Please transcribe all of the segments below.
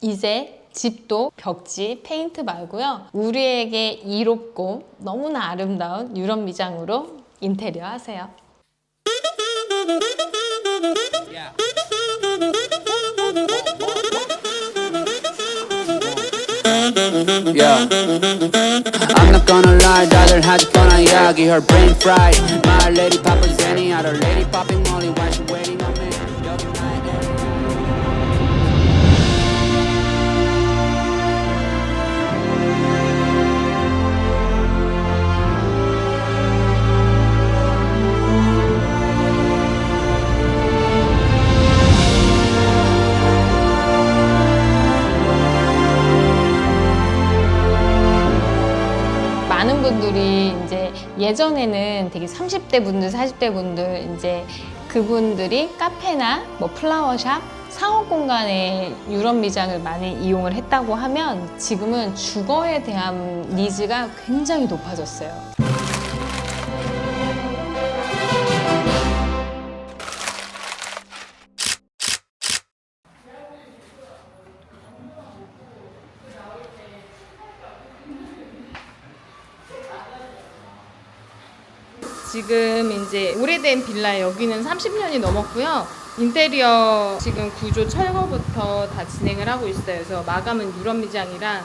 이제 집도 벽지 페인트 말고요. 우리에게 이롭고 너무나 아름다운 유럽 미장으로 인테리어 하세요. Yeah, I'm not gonna lie, 다들 하지 뻔한 이야기. Her brain fried. My lady poppin' Zenny, other lady popping Molly. Why she waiting on me? 여기 나의 많은 분들이 이제 예전에는 되게 30대 분들, 40대 분들 이제 그분들이 카페나 뭐 플라워샵, 상업 공간의 유럽 미장을 많이 이용을 했다고 하면 지금은 주거에 대한 니즈가 굉장히 높아졌어요. 지금 이제 오래된 빌라 여기는 30년이 넘었고요. 인테리어 지금 구조 철거부터 다 진행을 하고 있어요. 그래서 마감은 유럽 미장이라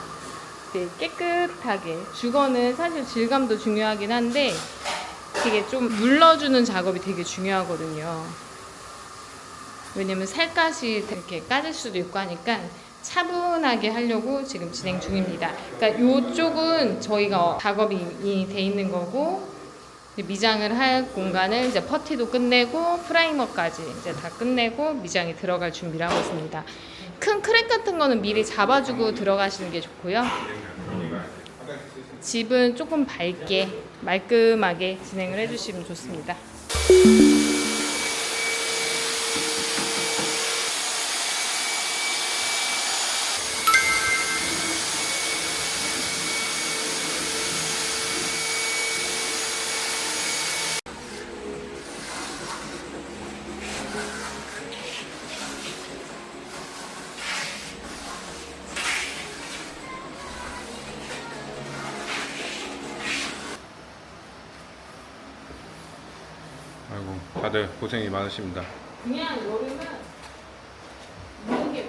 되게 깨끗하게. 주거는 사실 질감도 중요하긴 한데 되게 좀 눌러주는 작업이 되게 중요하거든요. 왜냐면 살갗이 이렇게 까질 수도 있고 하니까 차분하게 하려고 지금 진행 중입니다. 그러니까 이쪽은 저희가 작업이 이미 돼 있는 거고 미장을 할 공간을 이제 퍼티도 끝내고 프라이머까지 이제 다 끝내고 미장이 들어갈 준비를 하고 있습니다. 큰 크랙 같은 거는 미리 잡아주고 들어가시는 게 좋고요. 집은 조금 밝게 말끔하게 진행을 해주시면 좋습니다. 아이고, 다들 고생이 많으십니다. 그냥 여름은 이런 게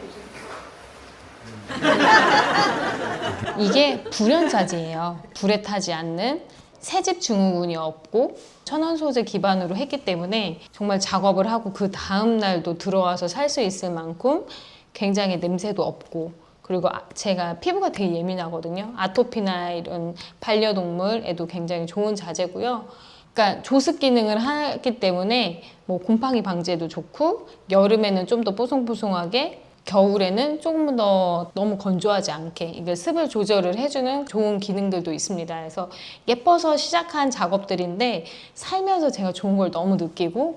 이게 불연자재예요. 불에 타지 않는 새집 증후군이 없고 천연 소재 기반으로 했기 때문에 정말 작업을 하고 그 다음 날도 들어와서 살 수 있을 만큼 굉장히 냄새도 없고, 그리고 제가 피부가 되게 예민하거든요. 아토피나 이런 반려동물에도 굉장히 좋은 자재고요. 그러니까 조습 기능을 하기 때문에 뭐 곰팡이 방지에도 좋고, 여름에는 좀 더 뽀송뽀송하게, 겨울에는 조금 더 너무 건조하지 않게 이게 습을 조절을 해주는 좋은 기능들도 있습니다. 그래서 예뻐서 시작한 작업들인데 살면서 제가 좋은 걸 너무 느끼고.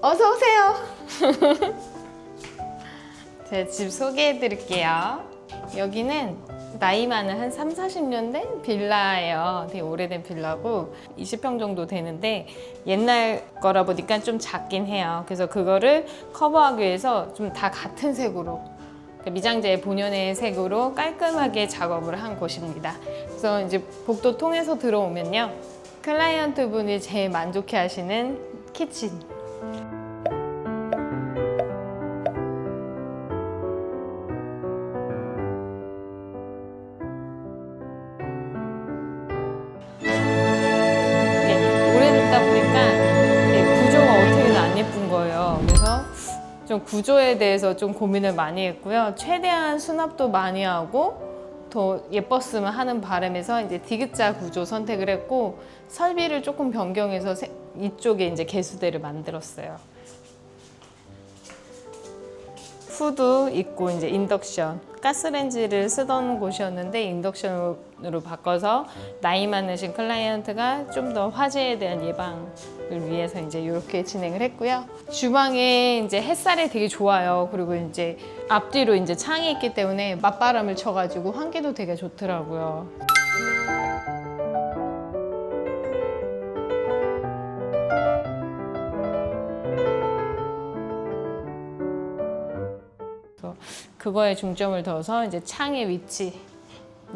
어서 오세요. 제 집 소개해 드릴게요. 여기는 나이 많은 한 3, 40년 된 빌라예요. 되게 오래된 빌라고 20평 정도 되는데 옛날 거라 보니까 좀 작긴 해요. 그래서 그거를 커버하기 위해서 좀 다 같은 색으로, 미장재 본연의 색으로 깔끔하게 작업을 한 곳입니다. 그래서 이제 복도 통해서 들어오면요, 클라이언트 분이 제일 만족해 하시는 키친. 좀 구조에 대해서 좀 고민을 많이 했고요. 최대한 수납도 많이 하고 더 예뻤으면 하는 바람에서 이제 디귿자 구조 선택을 했고, 설비를 조금 변경해서 이쪽에 이제 개수대를 만들었어요. 후드 있고 이제 인덕션, 가스레인지를 쓰던 곳이었는데 인덕션으로 바꿔서 나이 많으신 클라이언트가 좀 더 화재에 대한 예방을 위해서 이제 이렇게 진행을 했고요. 주방에 이제 햇살이 되게 좋아요. 그리고 이제 앞뒤로 이제 창이 있기 때문에 맞바람을 쳐가지고 환기도 되게 좋더라고요. 그래서 그거에 중점을 둬서 이제 창의 위치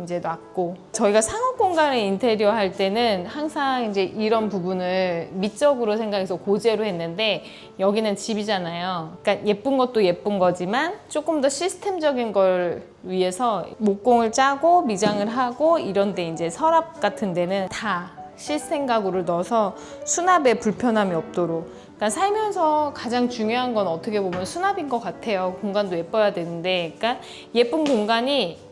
이제 놨고, 저희가 상업 공간을 인테리어 할 때는 항상 이제 이런 부분을 미적으로 생각해서 고제로 했는데, 여기는 집이잖아요. 그러니까 예쁜 것도 예쁜 거지만 조금 더 시스템적인 걸 위해서 목공을 짜고 미장을 하고, 이런데 이제 서랍 같은 데는 다 시스템 가구를 넣어서 수납에 불편함이 없도록. 그러니까 살면서 가장 중요한 건 어떻게 보면 수납인 것 같아요. 공간도 예뻐야 되는데, 그러니까 예쁜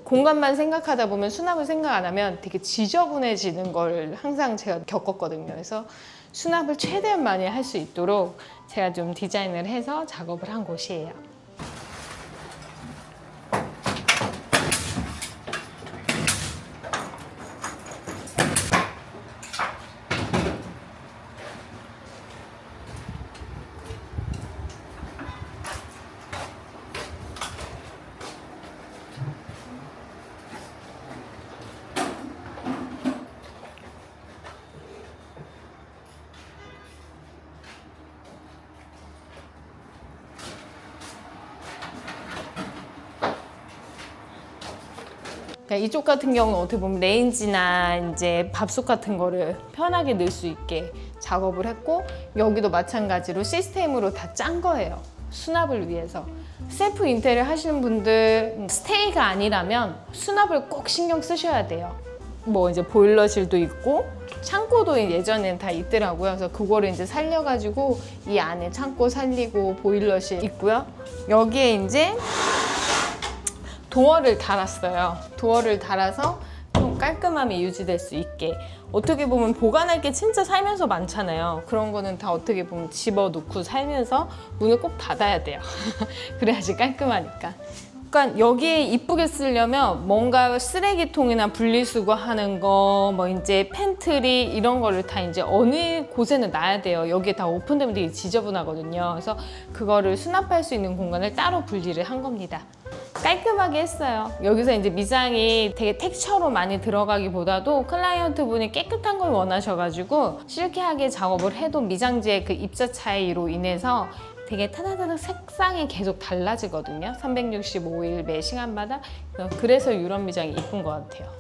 공간만 생각하다 보면 수납을 생각 안 하면 되게 지저분해지는 걸 항상 제가 겪었거든요. 그래서 수납을 최대한 많이 할 수 있도록 제가 좀 디자인을 해서 작업을 한 곳이에요. 그러니까 이쪽 같은 경우는 어떻게 보면 레인지나 이제 밥솥 같은 거를 편하게 넣을 수 있게 작업을 했고, 여기도 마찬가지로 시스템으로 다 짠 거예요. 수납을 위해서. 셀프 인테리어 하시는 분들 스테이가 아니라면 수납을 꼭 신경 쓰셔야 돼요. 뭐 이제 보일러실도 있고 창고도 예전엔 다 있더라고요. 그래서 그거를 이제 살려가지고 이 안에 창고 살리고 보일러실 있고요. 여기에 이제 도어를 달았어요. 도어를 달아서 좀 깔끔함이 유지될 수 있게. 어떻게 보면 보관할 게 진짜 살면서 많잖아요. 그런 거는 다 어떻게 보면 집어넣고 살면서 문을 꼭 닫아야 돼요. 그래야지 깔끔하니까. 그러니까 여기에 이쁘게 쓰려면 뭔가 쓰레기통이나 분리수거하는 거, 뭐 이제 팬트리 이런 거를 다 이제 어느 곳에는 놔야 돼요. 여기에 다 오픈되면 되게 지저분하거든요. 그래서 그거를 수납할 수 있는 공간을 따로 분리를 한 겁니다. 깔끔하게 했어요. 여기서 이제 미장이 되게 텍스처로 많이 들어가기보다도 클라이언트 분이 깨끗한 걸 원하셔가지고 실키하게 작업을 해도 미장지의 그 입자 차이로 인해서 되게 타다다닥 색상이 계속 달라지거든요. 365일 매 시간마다. 그래서 유럽 미장이 이쁜 것 같아요.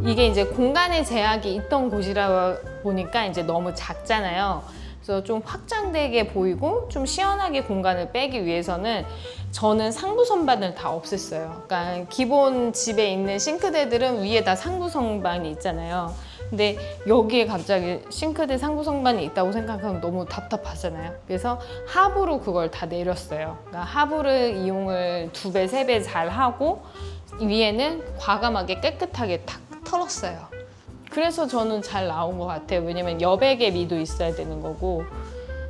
이게 이제 공간의 제약이 있던 곳이라 보니까 이제 너무 작잖아요. 그래서 좀 확장되게 보이고 좀 시원하게 공간을 빼기 위해서는 저는 상부 선반을 다 없앴어요. 그러니까 기본 집에 있는 싱크대들은 위에 다 상부 선반이 있잖아요. 근데 여기에 갑자기 싱크대 상부 선반이 있다고 생각하면 너무 답답하잖아요. 그래서 하부로 그걸 다 내렸어요. 그러니까 하부를 이용을 2배, 3배 잘 하고 위에는 과감하게 깨끗하게 탁 털었어요. 그래서 저는 잘 나온 것 같아요. 왜냐면 여백의 미도 있어야 되는 거고,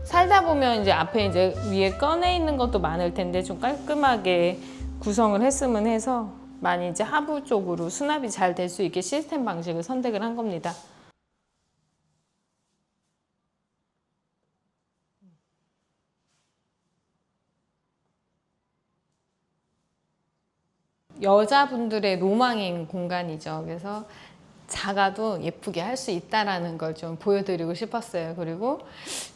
살다 보면 이제 앞에 이제 위에 꺼내 있는 것도 많을 텐데 좀 깔끔하게 구성을 했으면 해서 많이 이제 하부 쪽으로 수납이 잘 될 수 있게 시스템 방식을 선택을 한 겁니다. 여자분들의 로망인 공간이죠. 그래서 작아도 예쁘게 할 수 있다라는 걸 좀 보여드리고 싶었어요. 그리고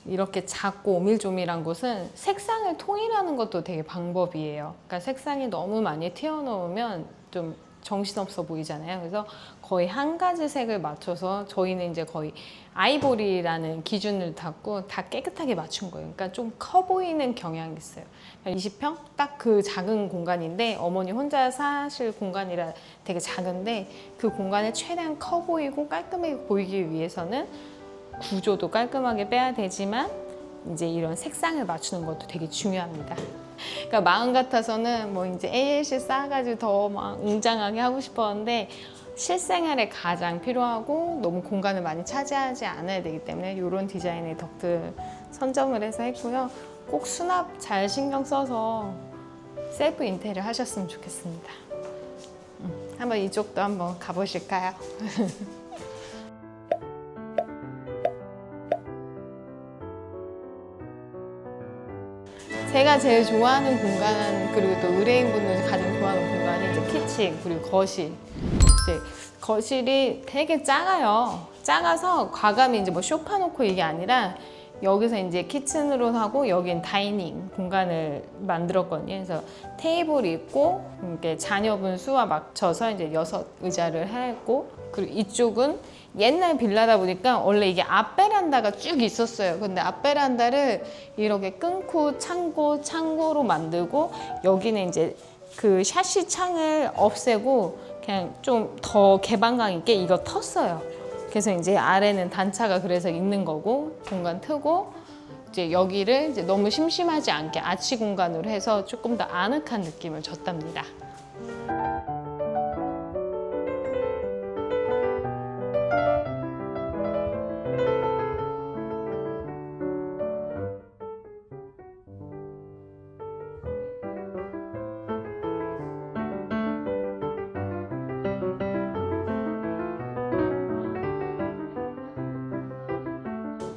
이렇게 작고 오밀조밀한 곳은 색상을 통일하는 것도 되게 방법이에요. 그러니까 색상이 너무 많이 튀어나오면 좀 정신없어 보이잖아요. 그래서 거의 한 가지 색을 맞춰서 저희는 이제 거의 아이보리라는 기준을 닫고 다 깨끗하게 맞춘 거예요. 그러니까 좀 커 보이는 경향이 있어요. 20평? 딱 그 작은 공간인데 어머니 혼자 사실 공간이라 되게 작은데 그 공간을 최대한 커 보이고 깔끔하게 보이기 위해서는 구조도 깔끔하게 빼야 되지만 이제 이런 색상을 맞추는 것도 되게 중요합니다. 그러니까 마음 같아서는 뭐 이제 ALC 쌓아가지고 더 막 웅장하게 하고 싶었는데 실생활에 가장 필요하고 너무 공간을 많이 차지하지 않아야 되기 때문에 이런 디자인의 덕들 선점을 해서 했고요. 꼭 수납 잘 신경 써서 셀프 인테리어 하셨으면 좋겠습니다. 한번 이쪽도 한번 가보실까요? 제가 제일 좋아하는 공간, 그리고 또 의뢰인분들이 가장 좋아하는 공간이 이제 키친 그리고 거실. 이제 거실이 되게 작아요. 작아서 과감히 이제 뭐 소파 놓고 이게 아니라 여기서 이제 키친으로 하고 여긴 다이닝 공간을 만들었거든요. 그래서 테이블이 있고 이렇게 자녀분 수와 맞춰서 이제 6의자를 했고, 그리고 이쪽은 옛날 빌라다 보니까 원래 이게 앞베란다가 쭉 있었어요. 근데 앞베란다를 이렇게 끊고 창고로 만들고 여기는 이제 그 샤시 창을 없애고 그냥 좀 더 개방감 있게 이거 텄어요. 그래서 이제 아래는 단차가 그래서 있는 거고 공간 트고 이제 여기를 이제 너무 심심하지 않게 아치 공간으로 해서 조금 더 아늑한 느낌을 줬답니다.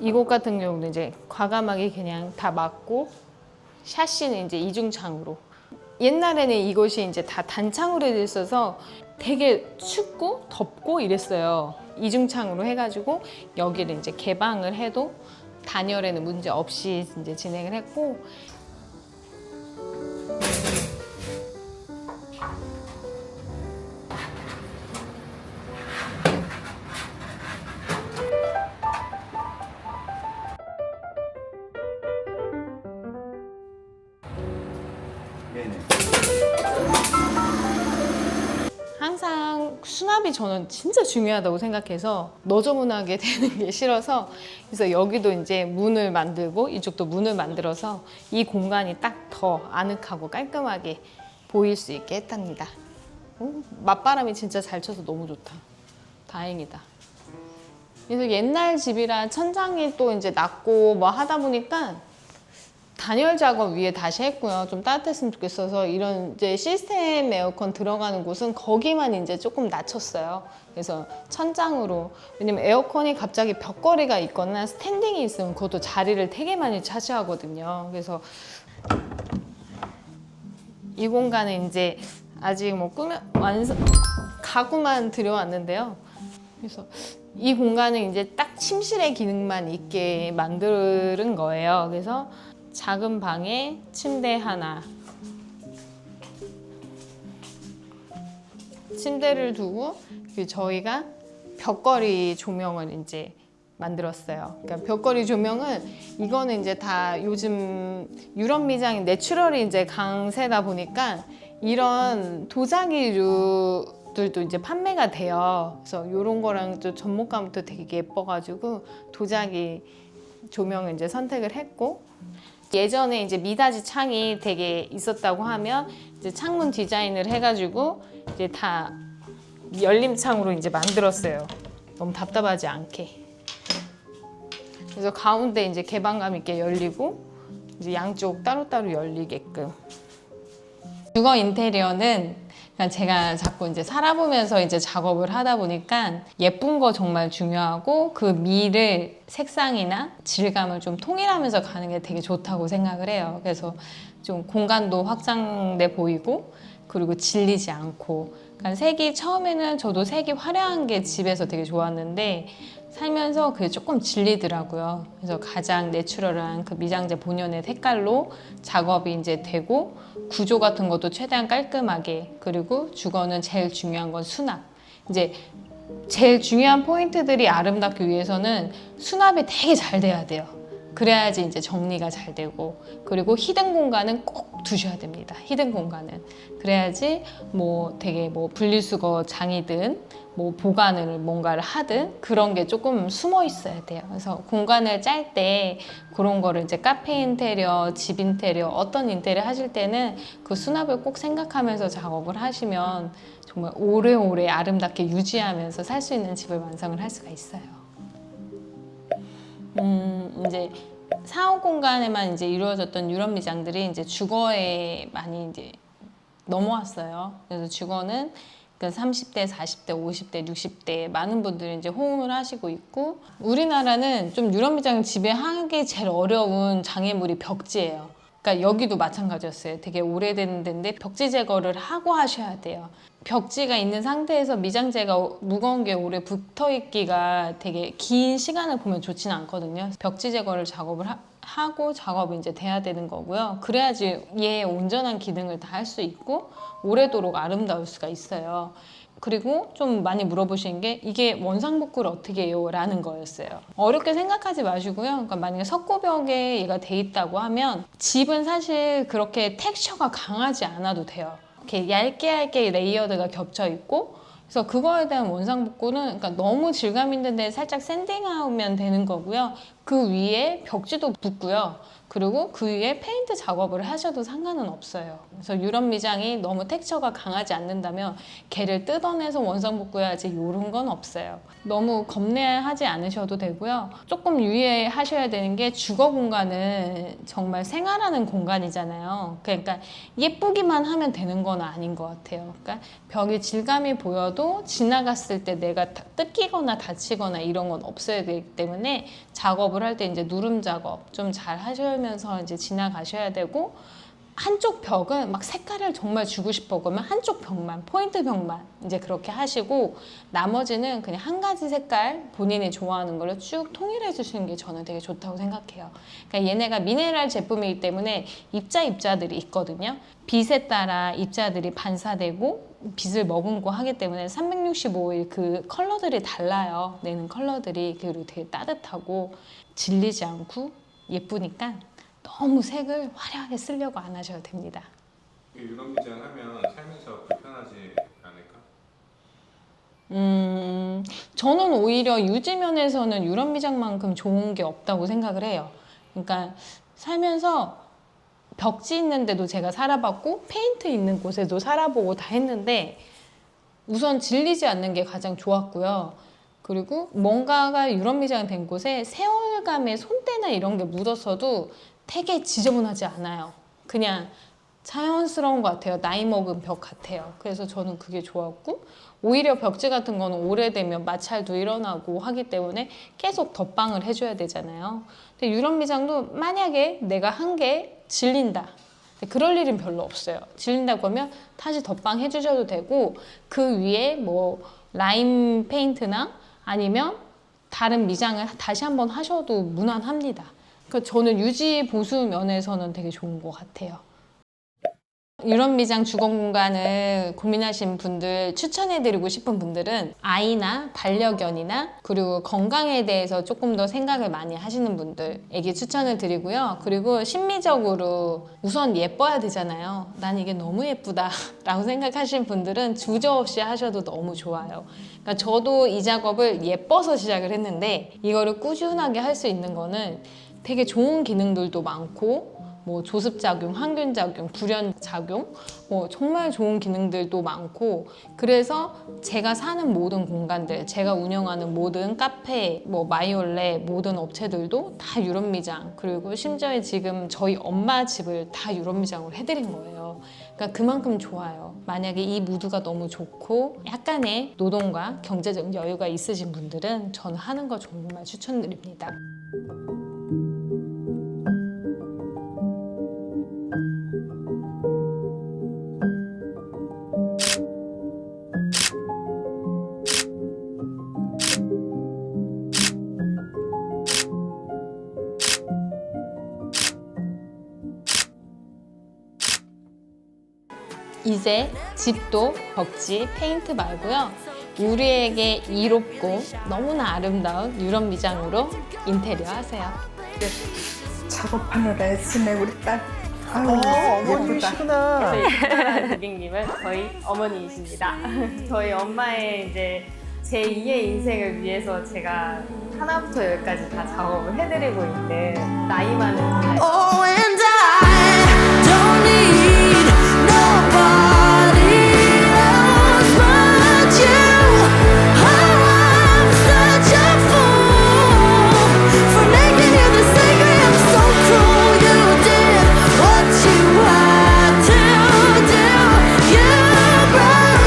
이곳 같은 경우는 이제 과감하게 그냥 다 막고 샤시는 이제 이중창으로. 옛날에는 이곳이 이제 다 단창으로 돼 있어서 되게 춥고 덥고 이랬어요. 이중창으로 해가지고 여기를 이제 개방을 해도 단열에는 문제 없이 이제 진행을 했고. 항상 수납이 저는 진짜 중요하다고 생각해서 너저분하게 되는 게 싫어서, 그래서 여기도 이제 문을 만들고 이쪽도 문을 만들어서 이 공간이 딱 더 아늑하고 깔끔하게 보일 수 있게 했답니다. 맞바람이 진짜 잘 쳐서 너무 좋다. 다행이다. 그래서 옛날 집이라 천장이 또 이제 낮고 뭐 하다 보니까 단열 작업 위에 다시 했고요. 좀 따뜻했으면 좋겠어서 이런 이제 시스템 에어컨 들어가는 곳은 거기만 이제 조금 낮췄어요. 그래서 천장으로, 왜냐면 에어컨이 갑자기 벽걸이가 있거나 스탠딩이 있으면 그것도 자리를 되게 많이 차지하거든요. 그래서 이 공간은 이제 아직 뭐 가구만 들여왔는데요. 그래서 이 공간은 이제 딱 침실의 기능만 있게 만드는 거예요. 그래서 작은 방에 침대 하나, 침대를 두고 저희가 벽걸이 조명을 이제 만들었어요. 그러니까 벽걸이 조명은 이거는 이제 다 요즘 유럽 미장인 내추럴이 이제 강세다 보니까 이런 도자기류들도 이제 판매가 돼요. 그래서 이런 거랑 또 접목감도 되게 예뻐가지고 도자기 조명을 이제 선택을 했고, 예전에 이제 미닫이 창이 되게 있었다고 하면 이제 창문 디자인을 해가지고 이제 다 열림 창으로 이제 만들었어요. 너무 답답하지 않게. 그래서 가운데 이제 개방감 있게 열리고 이제 양쪽 따로따로 열리게끔. 주거 인테리어는 그냥 제가 자꾸 이제 살아보면서 이제 작업을 하다 보니까 예쁜 거 정말 중요하고 그 미를 색상이나 질감을 좀 통일하면서 가는 게 되게 좋다고 생각을 해요. 그래서 좀 공간도 확장돼 보이고 그리고 질리지 않고. 그러니까 색이 처음에는 저도 색이 화려한 게 집에서 되게 좋았는데 살면서 그게 조금 질리더라고요. 그래서 가장 내추럴한 그 미장재 본연의 색깔로 작업이 이제 되고 구조 같은 것도 최대한 깔끔하게, 그리고 주거는 제일 중요한 건 수납. 이제 제일 중요한 포인트들이 아름답기 위해서는 수납이 되게 잘 돼야 돼요. 그래야지 이제 정리가 잘 되고, 그리고 히든 공간은 꼭 두셔야 됩니다. 히든 공간은 그래야지 뭐 되게 뭐 분리수거 장이든 뭐 보관을 뭔가를 하든 그런 게 조금 숨어 있어야 돼요. 그래서 공간을 짤 때 그런 거를 이제 카페 인테리어, 집 인테리어, 어떤 인테리어 하실 때는 그 수납을 꼭 생각하면서 작업을 하시면 정말 오래오래 아름답게 유지하면서 살 수 있는 집을 완성을 할 수가 있어요. 이제 사업 공간에만 이제 이루어졌던 유럽 미장들이 이제 주거에 많이 이제 넘어왔어요. 그래서 주거는 그 30대, 40대, 50대, 60대 많은 분들이 이제 호응을 하시고 있고, 우리나라는 좀 유럽 미장을 지배하기 제일 어려운 장애물이 벽지예요. 그러니까 여기도 마찬가지였어요. 되게 오래된 데인데 벽지 제거를 하고 하셔야 돼요. 벽지가 있는 상태에서 미장제가 무거운 게 오래 붙어 있기가 되게 긴 시간을 보면 좋지는 않거든요. 벽지 제거를 작업을 하고 작업이 이제 돼야 되는 거고요. 그래야지 얘의 온전한 기능을 다 할 수 있고 오래도록 아름다울 수가 있어요. 그리고 좀 많이 물어보신 게 이게 원상복구를 어떻게 해요? 라는 거였어요. 어렵게 생각하지 마시고요. 그러니까 만약에 석고벽에 얘가 돼 있다고 하면 집은 사실 그렇게 텍스처가 강하지 않아도 돼요. 이렇게 얇게 레이어드가 겹쳐 있고 그래서 그거에 대한 원상복구는 그러니까 너무 질감 있는데 살짝 샌딩하면 되는 거고요. 그 위에 벽지도 붙고요. 그리고 그 위에 페인트 작업을 하셔도 상관은 없어요. 그래서 유럽 미장이 너무 텍스처가 강하지 않는다면 걔를 뜯어내서 원상복구해야지 이런 건 없어요. 너무 겁내하지 않으셔도 되고요. 조금 유의하셔야 되는 게 주거 공간은 정말 생활하는 공간이잖아요. 그러니까 예쁘기만 하면 되는 건 아닌 것 같아요. 그러니까 벽이 질감이 보여도 지나갔을 때 내가 뜯기거나 다치거나 이런 건 없어야 되기 때문에 작업을 할 때 이제 누름 작업 좀 잘 하시면서 이제 지나가셔야 되고 한쪽 벽은 막 색깔을 정말 주고 싶어 그러면 한쪽 벽만 포인트 벽만 이제 그렇게 하시고 나머지는 그냥 한 가지 색깔 본인이 좋아하는 걸로 쭉 통일해 주시는 게 저는 되게 좋다고 생각해요. 그러니까 얘네가 미네랄 제품이기 때문에 입자들이 있거든요. 빛에 따라 입자들이 반사되고 빛을 머금고 하기 때문에 365일 그 컬러들이 달라요. 내는 컬러들이 그리고 되게 따뜻하고 질리지 않고 예쁘니까 너무 색을 화려하게 쓰려고 안 하셔도 됩니다. 유럽 미장 하면 살면서 불편하지 않을까? 저는 오히려 유지 면에서는 유럽 미장만큼 좋은 게 없다고 생각을 해요. 그러니까 살면서 벽지 있는 데도 제가 살아봤고 페인트 있는 곳에도 살아보고 다 했는데 우선 질리지 않는 게 가장 좋았고요. 그리고 뭔가가 유럽 미장 된 곳에 세월감의 손때나 이런 게 묻었어도 되게 지저분하지 않아요. 그냥 자연스러운 것 같아요. 나이 먹은 벽 같아요. 그래서 저는 그게 좋았고 오히려 벽지 같은 거는 오래되면 마찰도 일어나고 하기 때문에 계속 덧방을 해줘야 되잖아요. 근데 유럽 미장도 만약에 내가 한 게 질린다. 그럴 일은 별로 없어요. 질린다고 하면 다시 덧방 해주셔도 되고 그 위에 뭐 라임 페인트나 아니면 다른 미장을 다시 한번 하셔도 무난합니다. 그러니까 저는 유지 보수 면에서는 되게 좋은 것 같아요. 유럽 미장 주거 공간을 고민하신 분들, 추천해드리고 싶은 분들은 아이나 반려견이나 그리고 건강에 대해서 조금 더 생각을 많이 하시는 분들에게 추천을 드리고요. 그리고 심미적으로 우선 예뻐야 되잖아요. 난 이게 너무 예쁘다 라고 생각하시는 분들은 주저없이 하셔도 너무 좋아요. 그러니까 저도 이 작업을 예뻐서 시작을 했는데 이거를 꾸준하게 할 수 있는 거는 되게 좋은 기능들도 많고 뭐 조습작용, 항균작용, 불연작용 뭐 정말 좋은 기능들도 많고 그래서 제가 사는 모든 공간들, 제가 운영하는 모든 카페, 뭐 마이올레 모든 업체들도 다 유럽 미장 그리고 심지어 지금 저희 엄마 집을 다 유럽 미장으로 해드린 거예요. 그러니까 그만큼 좋아요. 만약에 이 무드가 너무 좋고 약간의 노동과 경제적 여유가 있으신 분들은 저는 하는 거 정말 추천드립니다. 이제 집도 벽지, 페인트 말고요. 우리에게 이롭고 너무나 아름다운 유럽 미장으로 인테리어 하세요. 작업하느라 애쓰네 우리 딸. 아유 예쁘다. 그래서 고객님은 저희 어머니이십니다. 저희 엄마의 이제 제2의 인생을 위해서 제가 하나부터 열까지 다 작업을 해드리고 있는 나이 많은 Oh, and I don't need nobody else but you. Oh, I'm such a fool for making you the secret. I'm so cruel. You did what you had to do. You broke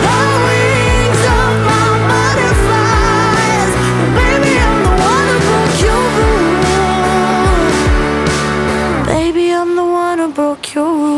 the wings of my butterflies. Baby, I'm the one who broke your rules. broke your rules.